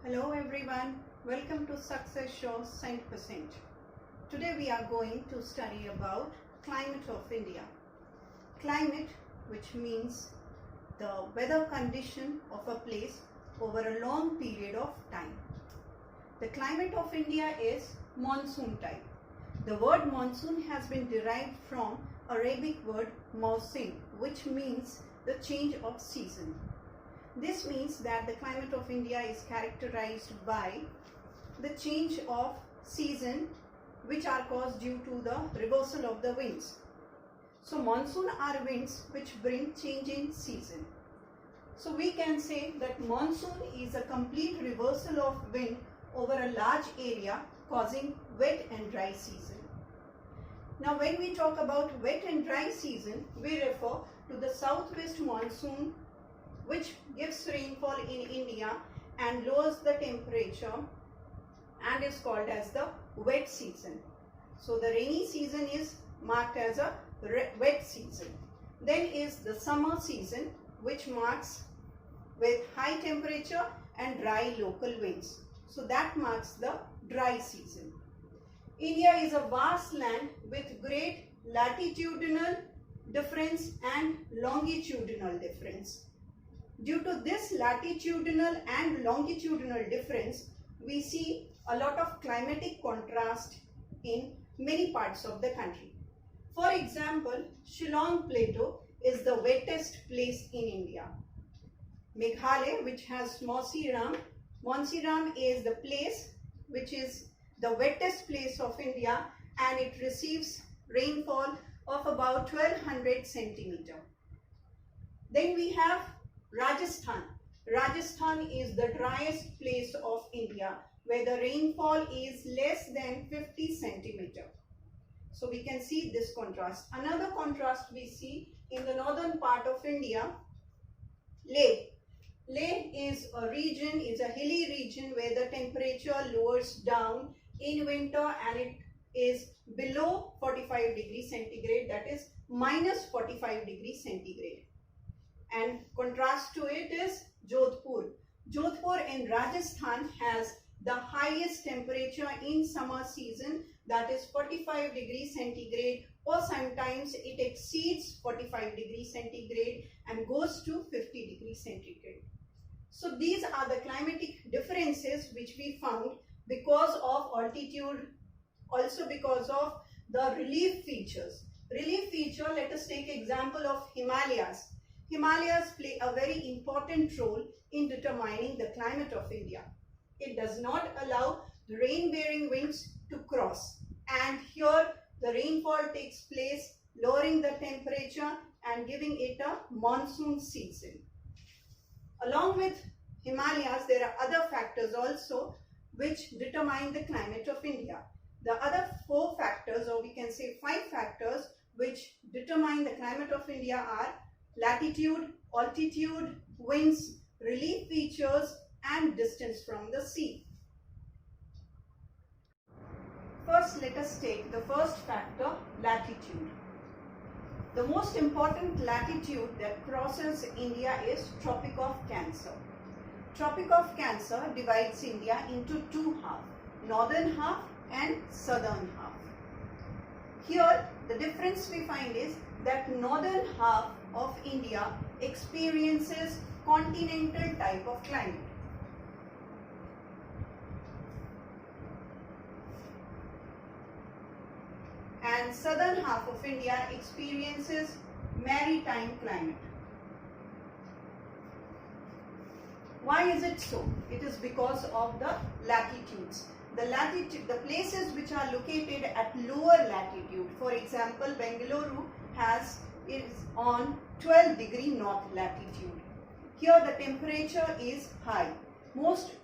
Hello everyone, welcome to Success Show Cent%. Today we are going to study about climate of India. Climate, which means the weather condition of a place over a long period of time. The climate of India is monsoon type. The word monsoon has been derived from Arabic word mausim, which means the change of season. This means that the climate of India is characterized by the change of season which are caused due to the reversal of the winds. So monsoon are winds which bring change in season. So we can say that monsoon is a complete reversal of wind over a large area causing wet and dry season. Now when we talk about wet and dry season, we refer to the southwest monsoon which gives rainfall in India and lowers the temperature and is called as the wet season. So the rainy season is marked as a wet season. Then is the summer season, which marks with high temperature and dry local winds. So that marks the dry season. India is a vast land with great latitudinal difference and longitudinal difference. Due to this latitudinal and longitudinal difference, we see a lot of climatic contrast in many parts of the country. For example, Shillong Plateau is the wettest place in India. Meghalaya, which has Mausiram is the place which is the wettest place of India, and it receives rainfall of about 1200 centimeter. Then we have Rajasthan. Rajasthan is the driest place of India where the rainfall is less than 50 centimeter. So we can see this contrast. Another contrast we see in the northern part of India, Leh. Leh is a region, is a hilly region where the temperature lowers down in winter and it is below 45 degrees centigrade, that is minus 45 degrees centigrade. And contrast to it is Jodhpur. Jodhpur in Rajasthan has the highest temperature in summer season, that is 45 degrees centigrade, or sometimes it exceeds 45 degrees centigrade and goes to 50 degrees centigrade. So these are the climatic differences which we found because of altitude, also because of the relief features. Relief feature, let us take example of Himalayas. Himalayas play a very important role in determining the climate of India. It does not allow the rain-bearing winds to cross, and here the rainfall takes place, lowering the temperature and giving it a monsoon season. Along with Himalayas, there are other factors also which determine the climate of India. The other 4 factors, or we can say 5 factors, which determine the climate of India are latitude, altitude, winds, relief features, and distance from the sea. First, let us take the first factor, latitude. The most important latitude that crosses India is Tropic of Cancer. Tropic of Cancer divides India into 2 halves, northern half and southern half. Here, the difference we find is that northern half of India experiences continental type of climate. And southern half of India experiences maritime climate. Why is it so? It is because of the latitudes. The places which are located at lower latitude, for example, Bengaluru is on 12 degree north latitude. Here the temperature is high.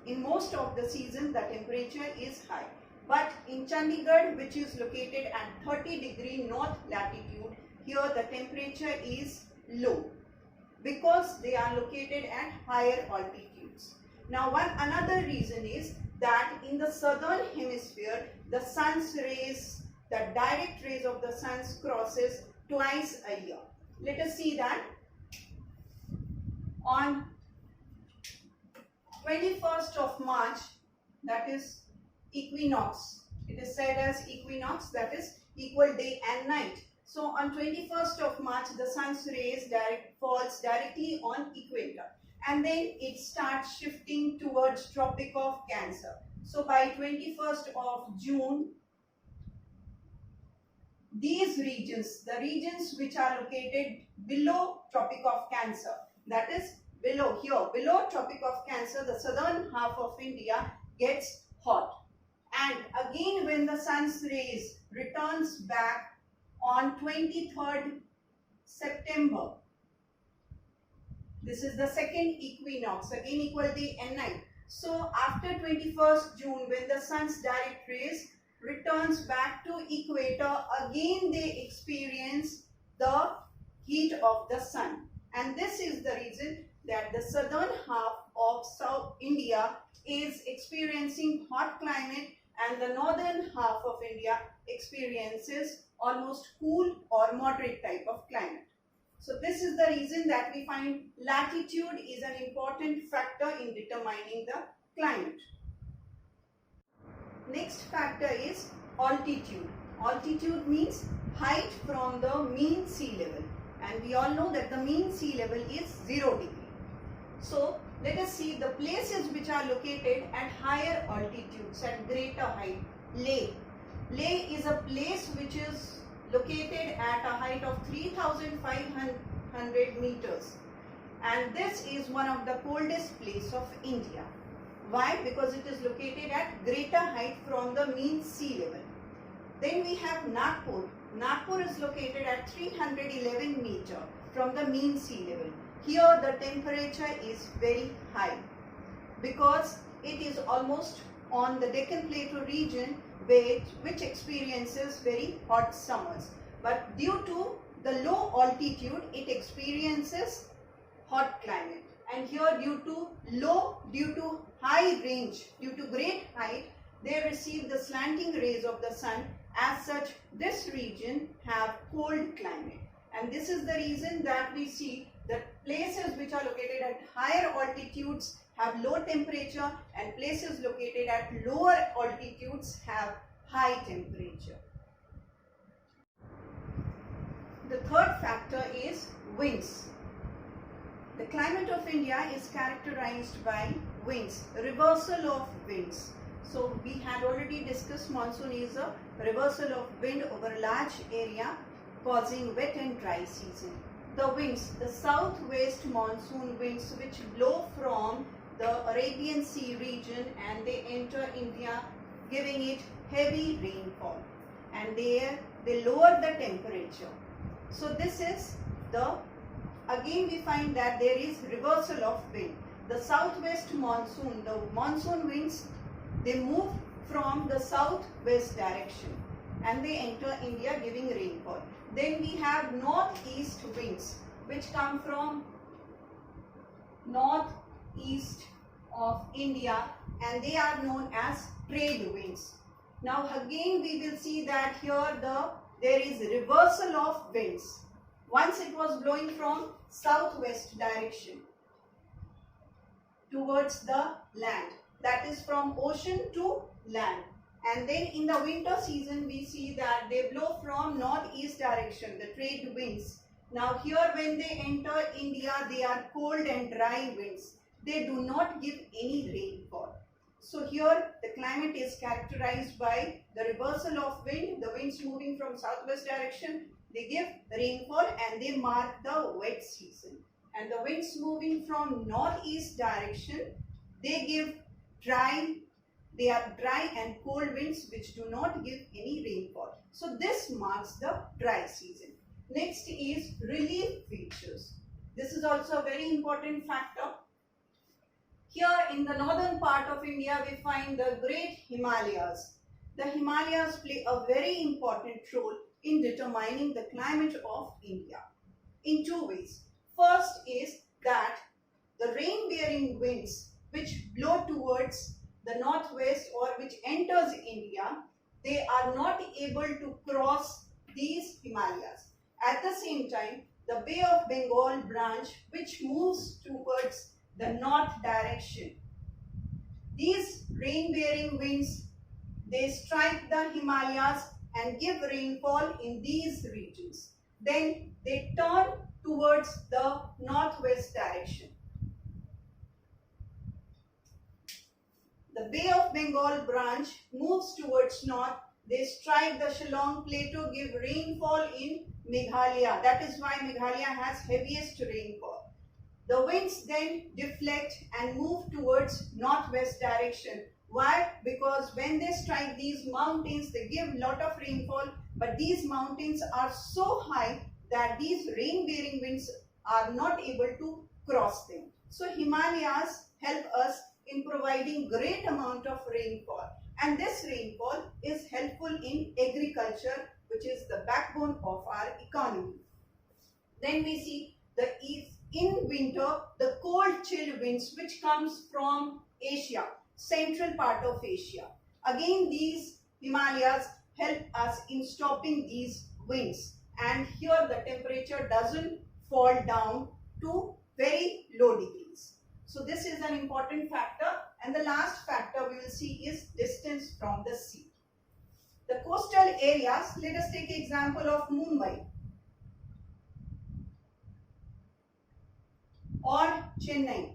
In most of the season the temperature is high. But in Chandigarh, which is located at 30 degree north latitude, here the temperature is low because they are located at higher altitudes. Now another reason is that in the southern hemisphere, the sun's rays, the direct rays of the sun crosses twice a year. Let us see that. On 21st of March, that is equinox. It is said as equinox, that is equal day and night. So on 21st of March, the sun's rays falls directly on equator, and then it starts shifting towards Tropic of Cancer. So by 21st of June, these regions, the regions which are located below Tropic of Cancer, that is below Tropic of Cancer, the southern half of India gets hot. And again, when the sun's rays returns back on 23rd September, this is the second equinox, again equal day and night. So after 21st June, when the sun's direct rays returns back to equator, again they experience the heat of the sun. And this is the reason that the southern half of South India is experiencing hot climate, and the northern half of India experiences almost cool or moderate type of climate. So this is the reason that we find latitude is an important factor in determining the climate. Next factor is altitude. Altitude means height from the mean sea level, and we all know that the mean sea level is 0 degree. So let us see the places which are located at higher altitudes, at greater height. Leh. Leh is a place which is located at a height of 3,500 meters, and this is one of the coldest places of India. Why? Because it is located at greater height from the mean sea level. Then we have Nagpur. Nagpur is located at 311 meters from the mean sea level. Here the temperature is very high because it is almost on the Deccan Plateau region, which experiences very hot summers. But due to the low altitude, it experiences hot climate. And here due to high range, due to great height, they receive the slanting rays of the sun. As such, this region have cold climate. And this is the reason that we see that places which are located at higher altitudes have low temperature, and places located at lower altitudes have high temperature. The third factor is winds. The climate of India is characterized by winds, reversal of winds. So we had already discussed monsoon is a reversal of wind over a large area causing wet and dry season. The winds, the southwest monsoon winds which blow from the Arabian Sea region and they enter India, giving it heavy rainfall, and they lower the temperature. So this is again we find that there is reversal of wind. The southwest monsoon, the monsoon winds, they move from the southwest direction and they enter India giving rainfall. Then we have northeast winds which come from northeast of India, and they are known as trade winds. Now again we will see that here there is reversal of winds. Once it was blowing from southwest direction towards the land, that is from ocean to land. And then in the winter season we see that they blow from northeast direction, the trade winds. Now here when they enter India, they are cold and dry winds. They do not give any rainfall. So here the climate is characterized by the reversal of wind, the winds moving from southwest direction. They give rainfall and they mark the wet season. And the winds moving from northeast direction, they give they are dry and cold winds which do not give any rainfall. So this marks the dry season. Next is relief features. This is also a very important factor. Here in the northern part of India, we find the Great Himalayas. The Himalayas play a very important role in determining the climate of India in two ways. First is that the rain-bearing winds which blow towards the northwest or which enters India, they are not able to cross these Himalayas. At the same time, the Bay of Bengal branch which moves towards the north direction, These rain-bearing winds, they strike the Himalayas and give rainfall in these regions. Then they turn towards the northwest direction. The Bay of Bengal branch moves towards north. They strike the Shillong Plateau, give rainfall in Meghalaya. That is why Meghalaya has heaviest rainfall. The winds then deflect and move towards northwest direction. Why? Because when they strike these mountains, they give lot of rainfall, but these mountains are so high that these rain-bearing winds are not able to cross them. So Himalayas help us in providing great amount of rainfall, and this rainfall is helpful in agriculture, which is the backbone of our economy. Then we see the east. In winter, the cold chill winds which comes from Asia, central part of Asia. Again, these Himalayas help us in stopping these winds, and here the temperature doesn't fall down to very low degrees. So this is an important factor, and the last factor we will see is distance from the sea. The coastal areas, let us take example of Mumbai or Chennai.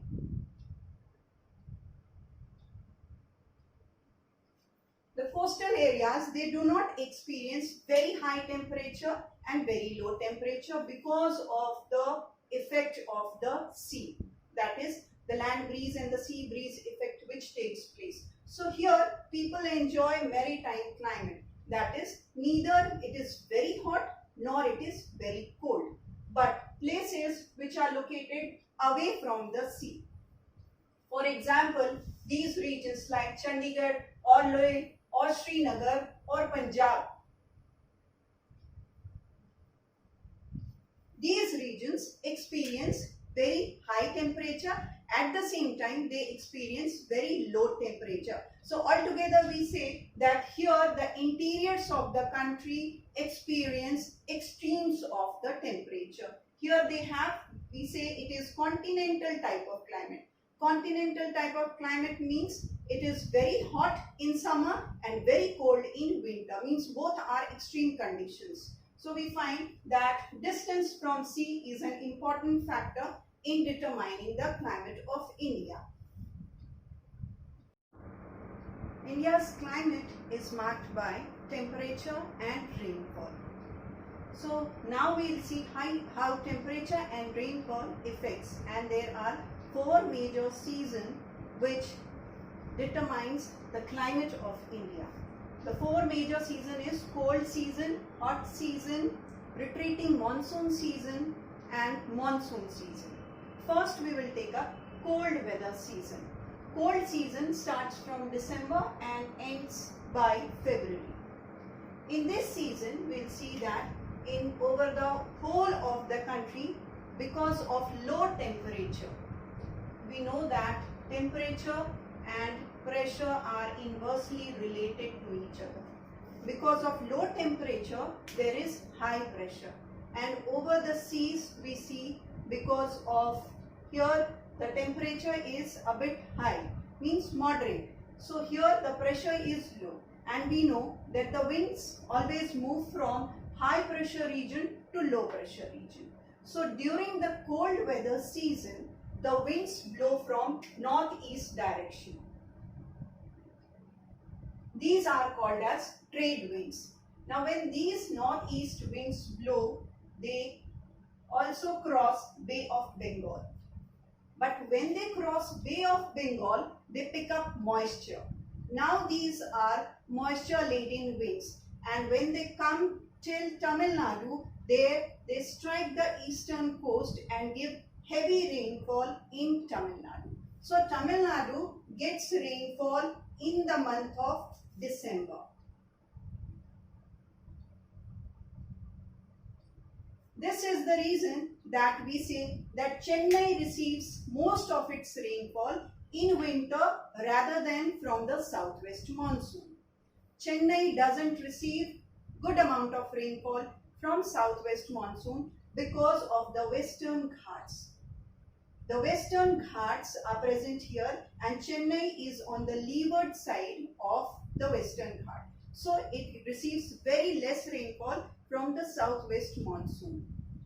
The coastal areas, they do not experience very high temperature and very low temperature because of the effect of the sea. That is the land breeze and the sea breeze effect which takes place. So here people enjoy maritime climate. That is, neither it is very hot nor it is very cold, but places which are located away from the sea. For example, these regions like Chandigarh or Leh or Srinagar or Punjab. These regions experience very high temperature. At the same time, they experience very low temperature. So altogether we say that here the interiors of the country experience extremes of the temperature. Here they have, we say it is continental type of climate. Continental type of climate means it is very hot in summer and very cold in winter, means both are extreme conditions. So we find that distance from sea is an important factor in determining the climate of India. India's climate is marked by temperature and rainfall. So now we will see how temperature and rainfall affects, and there are 4 major seasons which determines the climate of India. The 4 major seasons is cold season, hot season, retreating monsoon season and monsoon season. First we will take up cold weather season. Cold season starts from December and ends by February. In this season we will see that in over the whole of the country, because of low temperature, we know that temperature and pressure are inversely related to each other. Because of low temperature, there is high pressure, and over the seas we see, because of here the temperature is a bit high, means moderate. So here the pressure is low, and we know that the winds always move from high pressure region to low pressure region. So during the cold weather season, the winds blow from northeast direction. These are called as trade winds. Now when these northeast winds blow, they also cross Bay of Bengal. But when they cross Bay of Bengal, they pick up moisture. Now these are moisture laden winds, and when they come till Tamil Nadu, there they strike the eastern coast and give heavy rainfall in Tamil Nadu. So Tamil Nadu gets rainfall in the month of December. This is the reason that we say that Chennai receives most of its rainfall in winter rather than from the southwest monsoon. Chennai doesn't receive good amount of rainfall from southwest monsoon because of the western Ghats. The Western Ghats are present here, and Chennai is on the leeward side of the Western Ghat. So it receives very less rainfall from the southwest monsoon,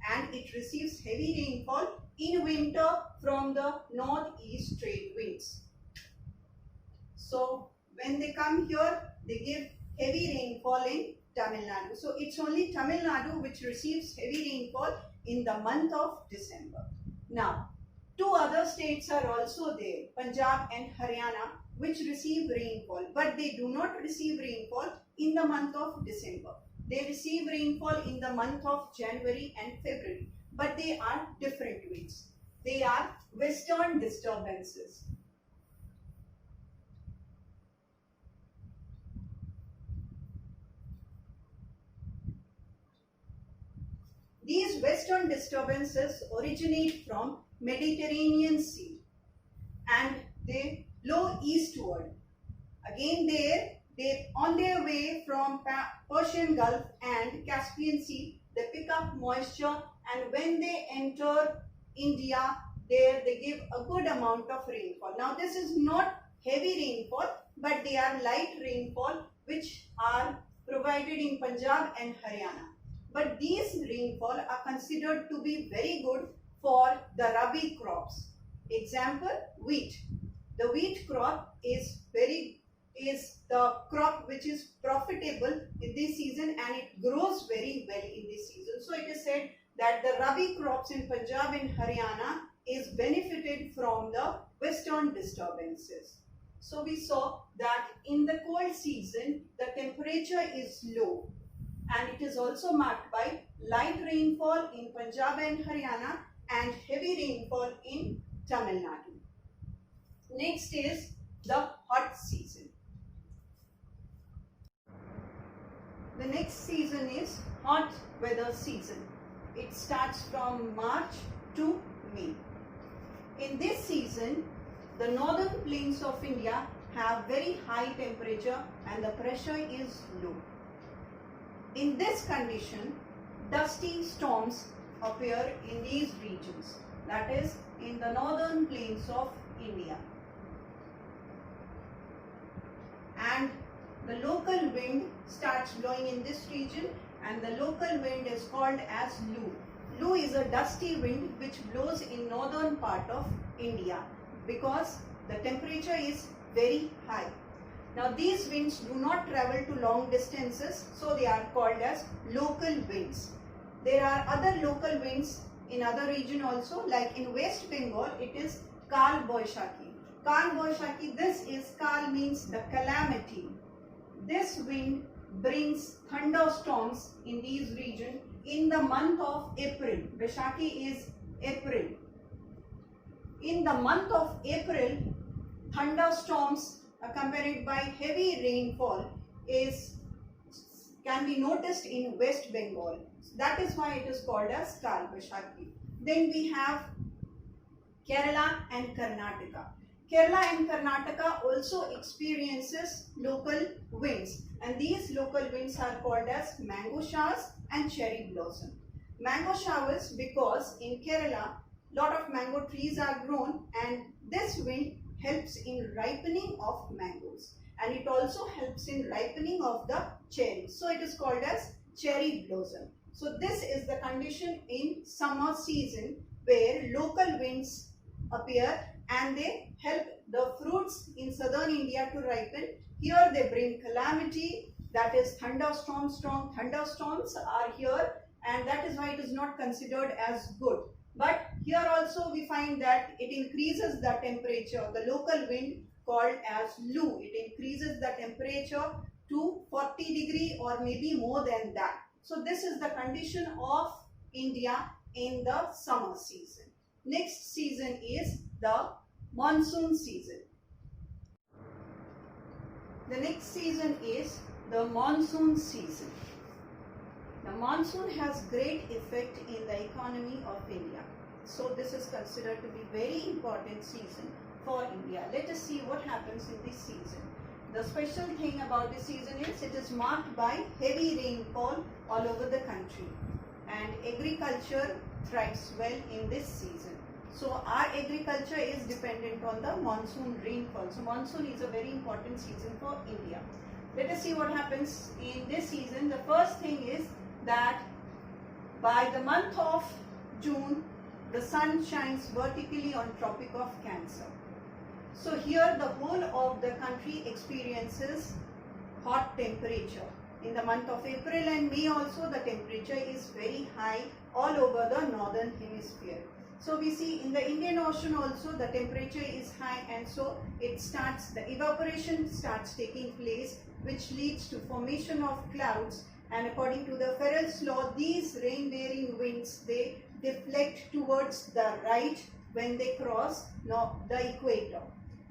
and it receives heavy rainfall in winter from the northeast trade winds. So when they come here, they give heavy rainfall in Tamil Nadu. So it's only Tamil Nadu which receives heavy rainfall in the month of December. Now, two other states are also there, Punjab and Haryana, which receive rainfall, but they do not receive rainfall in the month of December. They receive rainfall in the month of January and February, but they are different winds. They are western disturbances. These western disturbances originate from Mediterranean Sea and they blow eastward. Again they on their way from Persian Gulf and Caspian Sea, they pick up moisture, and when they enter India, there they give a good amount of rainfall. Now this is not heavy rainfall, but they are light rainfall which are provided in Punjab and Haryana. But these rainfall are considered to be very good for the Rabi crops. Example, wheat. The wheat crop is the crop which is profitable in this season, and it grows very well in this season. So it is said that the Rabi crops in Punjab and Haryana is benefited from the western disturbances. So we saw that in the cold season, the temperature is low, and it is also marked by light rainfall in Punjab and Haryana and heavy rainfall in Tamil Nadu. Next is the hot season. The next season is hot weather season. It starts from March to May. In this season, the northern plains of India have very high temperature and the pressure is low. In this condition, dusty storms appear in these regions, that is in the northern plains of India. And the local wind starts blowing in this region, and the local wind is called as Lu. Lu is a dusty wind which blows in northern part of India because the temperature is very high. Now these winds do not travel to long distances, so they are called as local winds. There are other local winds in other region also, like in West Bengal it is Kal Boishakhi. Kal Boishakhi, this is Kal means the calamity. This wind brings thunderstorms in these regions in the month of April. Boishakhi is April. In the month of April, thunderstorms accompanied by heavy rainfall can be noticed in West Bengal. That is why it is called as Kal Boishakhi. Then we have Kerala and Karnataka. Kerala and Karnataka also experiences local winds, and these local winds are called as mango showers and cherry blossom. Mango showers because in Kerala lot of mango trees are grown, and this wind helps in ripening of mangoes, and it also helps in ripening of the cherries. So it is called as cherry blossom. So this is the condition in summer season where local winds appear and they help the fruits in southern India to ripen. Here they bring calamity, that is thunderstorms. Strong thunderstorms are here, and that is why it is not considered as good. But here also we find that it increases the temperature. The local wind called as Lu, it increases the temperature to 40 degree or maybe more than that. So this is the condition of India in the summer season. Next season is the monsoon season. The next season is the monsoon season. The monsoon has great effect in the economy of India. So this is considered to be very important season for India. Let us see what happens in this season. The special thing about this season is it is marked by heavy rainfall all over the country, and agriculture thrives well in this season. So our agriculture is dependent on the monsoon rainfall. So monsoon is a very important season for India. Let us see what happens in this season. The first thing is that by the month of June, the sun shines vertically on Tropic of Cancer. So here the whole of the country experiences hot temperature. In the month of April and May also the temperature is very high all over the northern hemisphere. So we see in the Indian Ocean also the temperature is high, and so the evaporation starts taking place, which leads to formation of clouds. And according to the Ferrell's law, these rain-bearing winds, they deflect towards the right when they cross the equator.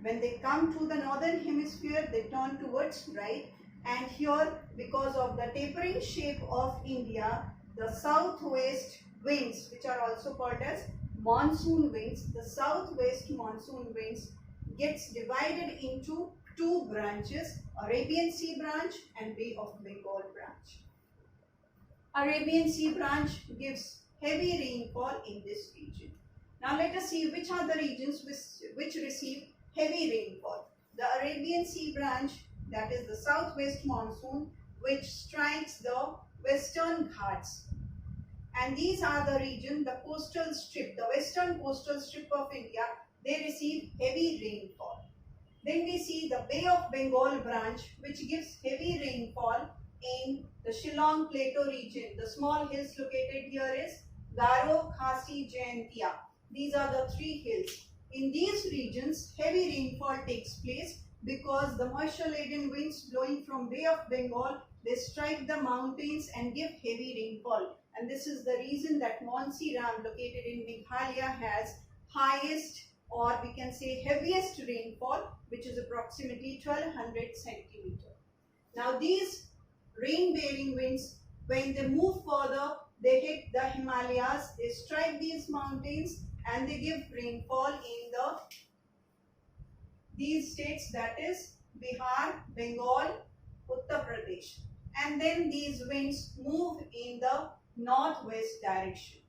When they come to the northern hemisphere, they turn towards right. And here, because of the tapering shape of India, the southwest winds, which are also called as monsoon winds, the southwest monsoon winds gets divided into two branches, Arabian Sea branch and Bay of Bengal branch. Arabian Sea branch gives heavy rainfall in this region. Now let us see which are the regions which receive heavy rainfall. The Arabian Sea branch, that is the southwest monsoon, which strikes the western Ghats. And these are the region, the coastal strip, the western coastal strip of India, they receive heavy rainfall. Then we see the Bay of Bengal branch, which gives heavy rainfall in the Shillong Plateau region. The small hills located here is Garo, Khasi, Jaintia. These are the three hills. In these regions, heavy rainfall takes place because the moisture-laden winds blowing from Bay of Bengal, they strike the mountains and give heavy rainfall. And this is the reason that Montseram, located in Meghalaya, has highest, or we can say heaviest rainfall, which is approximately 1200 centimeter. Now these rain-bearing winds, when they move further, they hit the Himalayas, they strike these mountains and they give rainfall in these states, that is Bihar, Bengal, Uttar Pradesh. And then these winds move in the northwest direction.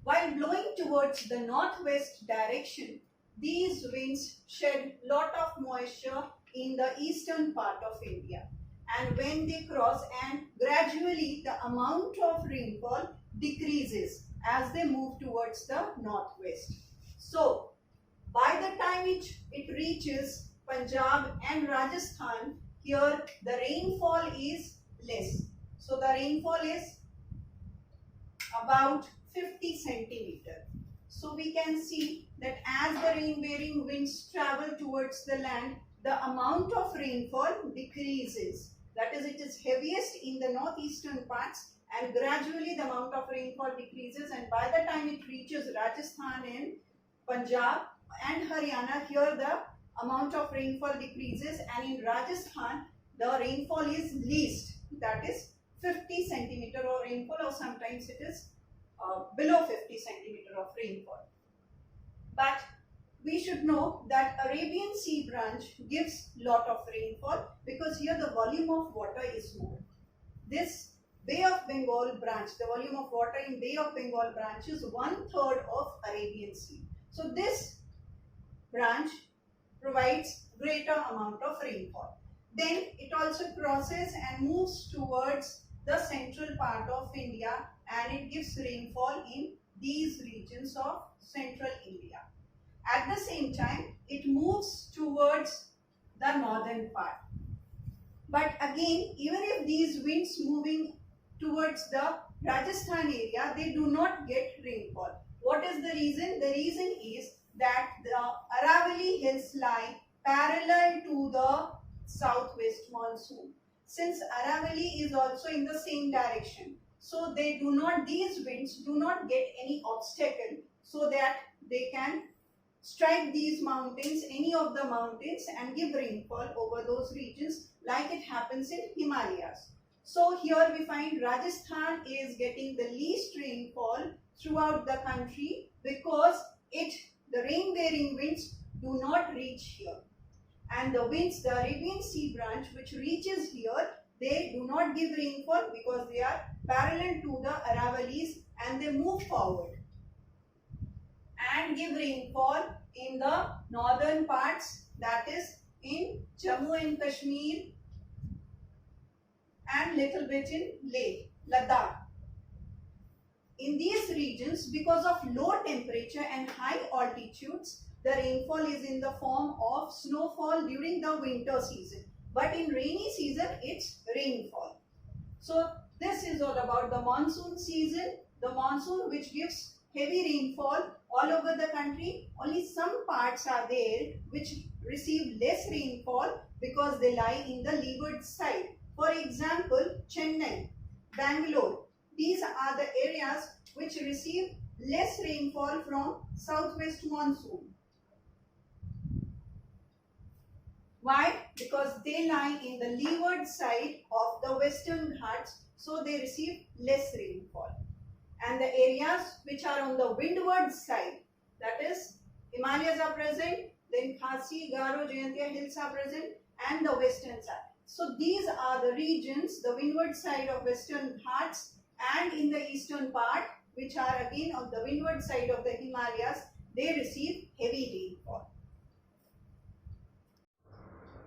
While blowing towards the northwest direction, these winds shed lot of moisture in the eastern part of India. And when they cross, and gradually the amount of rainfall decreases as they move towards the northwest. So by the time it reaches Punjab and Rajasthan, here the rainfall is less. So the rainfall is about 50 centimeter. So we can see that as the rain-bearing winds travel towards the land, the amount of rainfall decreases. That is, it is heaviest in the northeastern parts, and gradually the amount of rainfall decreases, and by the time it reaches Rajasthan and Punjab and Haryana, here the amount of rainfall decreases, and in Rajasthan the rainfall is least, that is 50 centimeter of rainfall, or sometimes it is below 50 centimeter of rainfall. But we should know that Arabian Sea branch gives lot of rainfall because here the volume of water is more. This Bay of Bengal branch, the volume of water in Bay of Bengal branch is 1/3 of Arabian Sea. So this branch provides greater amount of rainfall. Then it also crosses and moves towards the central part of India, and it gives rainfall in these regions of central India. At the same time, it moves towards the northern part. But again, even if these winds moving towards the Rajasthan area, they do not get rainfall. What is the reason? The reason is that the Aravalli hills lie parallel to the southwest monsoon. Since Aravalli is also in the same direction, so these winds do not get any obstacle so that they can strike these mountains, any of the mountains, and give rainfall over those regions like it happens in Himalayas. So here we find Rajasthan is getting the least rainfall throughout the country because the rain-bearing winds do not reach here. And the winds, the Arabian Sea branch, which reaches here, they do not give rainfall because they are parallel to the Aravallis and they move forward. and give rainfall in the northern parts, that is in Jammu and Kashmir and little bit in Leh, Ladakh. In these regions, because of low temperature and high altitudes, the rainfall is in the form of snowfall during the winter season. But in rainy season, it's rainfall. So this is all about the monsoon season. The monsoon which gives heavy rainfall all over the country. Only some parts are there which receive less rainfall because they lie in the leeward side. For example, Chennai, Bangalore. These are the areas which receive less rainfall from southwest monsoon. Why? Because they lie in the leeward side of the Western Ghats, so they receive less rainfall. And the areas which are on the windward side, that is Himalayas are present, then Khasi, Garo, Jayantia hills are present, and the western side. So these are the regions, the windward side of Western Ghats and in the eastern part, which are again on the windward side of the Himalayas, they receive heavy rainfall.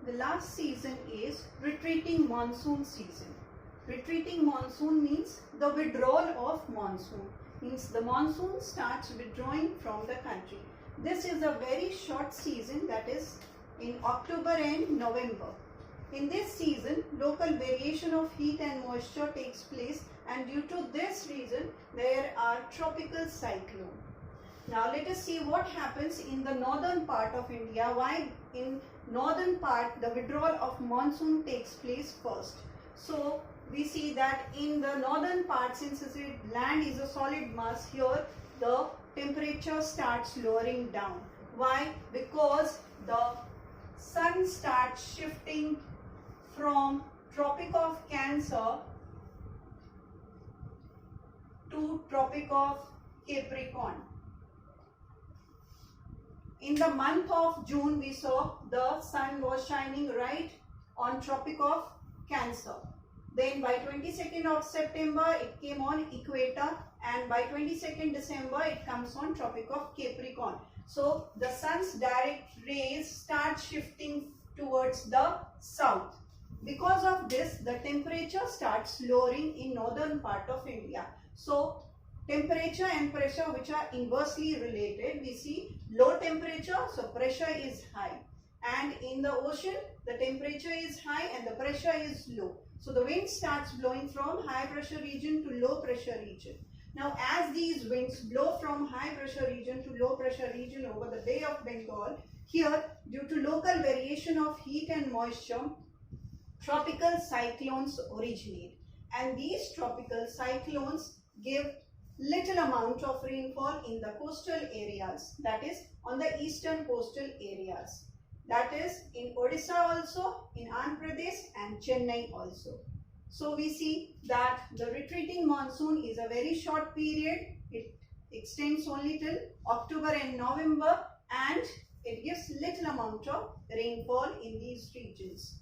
The last season is retreating monsoon season. Retreating monsoon means the withdrawal of monsoon. Means the monsoon starts withdrawing from the country. This is a very short season, that is in October and November. In this season, local variation of heat and moisture takes place, and due to this reason, there are tropical cyclones. Now let us see what happens in the northern part of India. Why in northern part the withdrawal of monsoon takes place first. So we see that in the northern part, since the land is a solid mass, here the temperature starts lowering down. Why? Because the sun starts shifting from Tropic of Cancer to Tropic of Capricorn. In the month of June, we saw the sun was shining right on Tropic of Cancer. Then by 22nd of September, it came on equator, and by 22nd December, it comes on Tropic of Capricorn. So the sun's direct rays start shifting towards the south. Because of this, the temperature starts lowering in northern part of India. So temperature and pressure, which are inversely related, we see low temperature, so pressure is high, and in the ocean the temperature is high and the pressure is low. So the wind starts blowing from high pressure region to low pressure region. Now as these winds blow from high pressure region to low pressure region over the Bay of Bengal, here due to local variation of heat and moisture, tropical cyclones originate, and these tropical cyclones give little amount of rainfall in the coastal areas, that is on the eastern coastal areas, that is in Odisha also, in Andhra Pradesh and Chennai also. So we see that the retreating monsoon is a very short period. It extends only till October and November, and it gives little amount of rainfall in these regions.